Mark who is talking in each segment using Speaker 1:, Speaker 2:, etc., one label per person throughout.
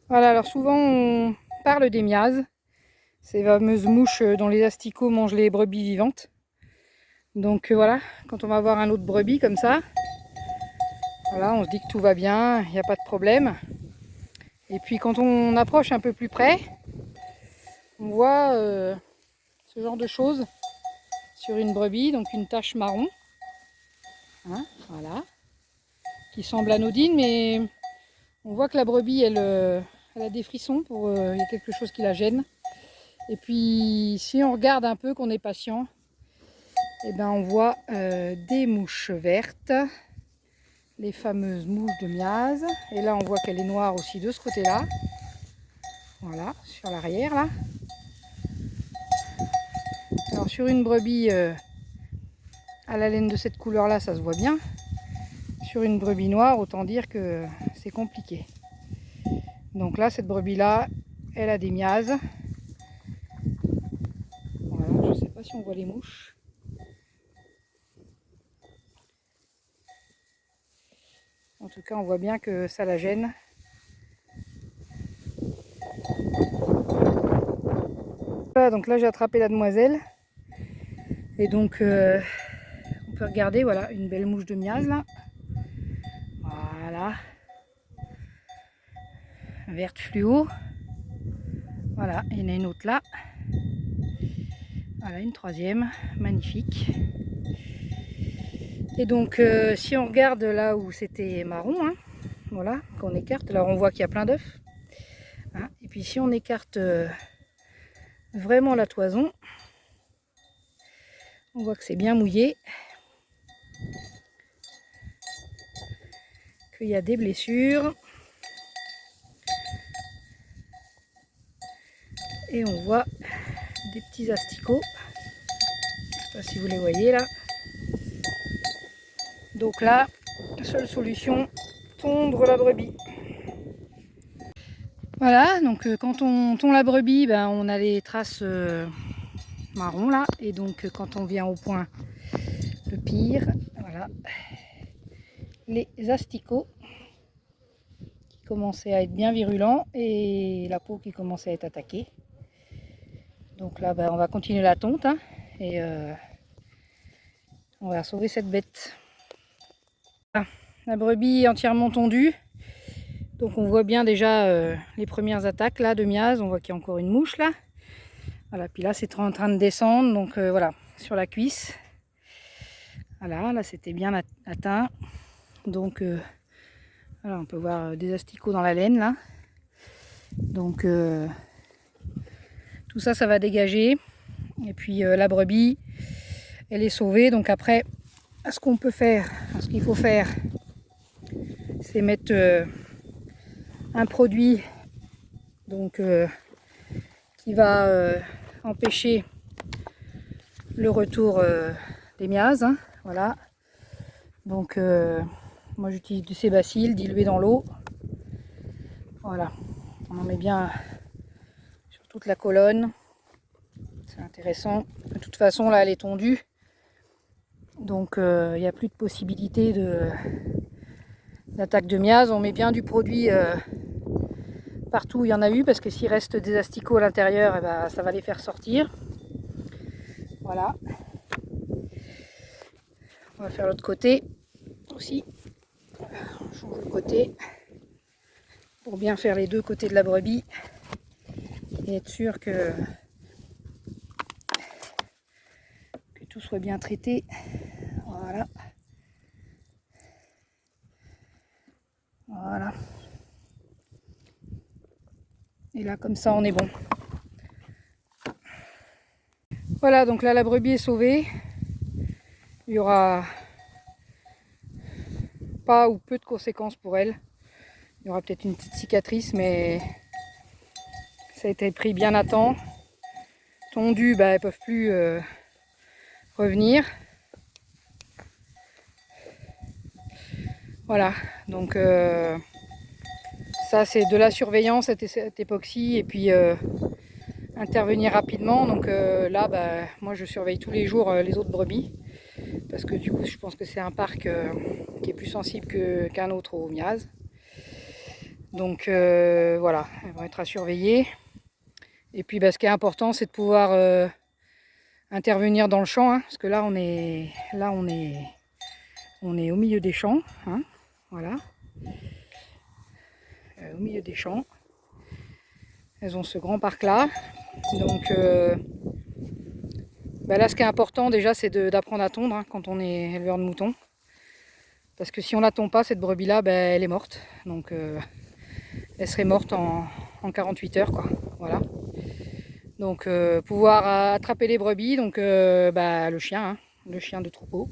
Speaker 1: Voilà, alors souvent on parle des miasmes, ces fameuses mouches dont les asticots mangent les brebis vivantes. Donc voilà, quand on va voir un lot de brebis comme ça, voilà, on se dit que tout va bien, il n'y a pas de problème. Et puis quand on approche un peu plus près, on voit ce genre de choses sur une brebis, donc une tache marron, hein, voilà, qui semble anodine, mais on voit que la brebis, elle a des frissons, il y a quelque chose qui la gêne. Et puis si on regarde un peu, qu'on est patient, et ben on voit des mouches vertes, les fameuses mouches de miase. Et là on voit qu'elle est noire aussi de ce côté-là. Voilà, sur l'arrière là. Alors sur une brebis à la laine de cette couleur-là, ça se voit bien. Sur une brebis noire, autant dire que c'est compliqué. Donc là, cette brebis-là, elle a des miases. Voilà, je ne sais pas si on voit les mouches. En tout cas, on voit bien que ça la gêne. Voilà, donc là, j'ai attrapé la demoiselle. Et donc, on peut regarder, voilà, une belle mouche de miase là. Voilà. Verte fluo. Voilà, il y en a une autre là. Voilà, une troisième, magnifique. Et donc, si on regarde là où c'était marron, hein, voilà, qu'on écarte, alors on voit qu'il y a plein d'œufs. Hein, et puis si on écarte vraiment la toison, on voit que c'est bien mouillé, qu'il y a des blessures. Et on voit des petits asticots. Je ne sais pas si vous les voyez là. Donc là, seule solution, tondre la brebis. Voilà, donc quand on tond la brebis, ben, on a les traces marron là. Et donc quand on vient au point, le pire, voilà, les asticots qui commençaient à être bien virulents et la peau qui commençait à être attaquée. Donc là, ben, on va continuer la tonte, hein, et on va sauver cette bête. Voilà, la brebis est entièrement tondue. Donc on voit bien déjà les premières attaques là de miase. On voit qu'il y a encore une mouche là. Voilà, puis là c'est en train de descendre, donc voilà, sur la cuisse. Voilà, là c'était bien atteint. Donc voilà, on peut voir des asticots dans la laine là. Donc tout ça, ça va dégager. Et puis la brebis, elle est sauvée. Donc après, ce qu'on peut faire, ce qu'il faut faire, c'est mettre un produit donc qui va empêcher le retour des miases, hein, voilà. Donc moi j'utilise du sébacille dilué dans l'eau. Voilà, on en met bien sur toute la colonne. C'est intéressant. De toute façon là elle est tondue. Donc il n'y a plus de possibilité d'attaque de miase. On met bien du produit partout où il y en a eu, parce que s'il reste des asticots à l'intérieur, eh ben, ça va les faire sortir. Voilà. On va faire l'autre côté aussi. On change le côté pour bien faire les deux côtés de la brebis et être sûr que tout soit bien traité. Voilà. Voilà. Et là, comme ça, on est bon. Voilà, donc là, la brebis est sauvée. Il y aura pas ou peu de conséquences pour elle. Il y aura peut-être une petite cicatrice, mais ça a été pris bien à temps. Tondu, bah, elles ne peuvent plus revenir. Voilà, donc ça c'est de la surveillance, cette époxy, et puis intervenir rapidement. Donc là, bah, moi je surveille tous les jours les autres brebis, parce que du coup je pense que c'est un parc qui est plus sensible qu'un autre aux miases. Donc voilà, elles vont être à surveiller. Et puis ce qui est important, c'est de pouvoir intervenir dans le champ, hein, parce que là on est au milieu des champs, hein, voilà, au milieu des champs. Elles ont ce grand parc là, donc là ce qui est important déjà c'est d'apprendre à tondre, hein, quand on est éleveur de moutons, parce que si on la tond pas, cette brebis là, elle est morte, donc elle serait morte en 48 heures, quoi, voilà. Donc pouvoir attraper les brebis, donc le chien, hein, le chien de troupeau,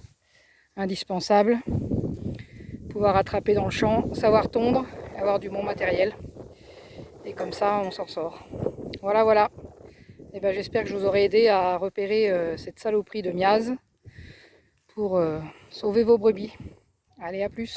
Speaker 1: indispensable. Pouvoir attraper dans le champ, savoir tondre, avoir du bon matériel. Et comme ça, on s'en sort. Voilà, voilà. Et j'espère que je vous aurai aidé à repérer cette saloperie de miase pour sauver vos brebis. Allez, à plus.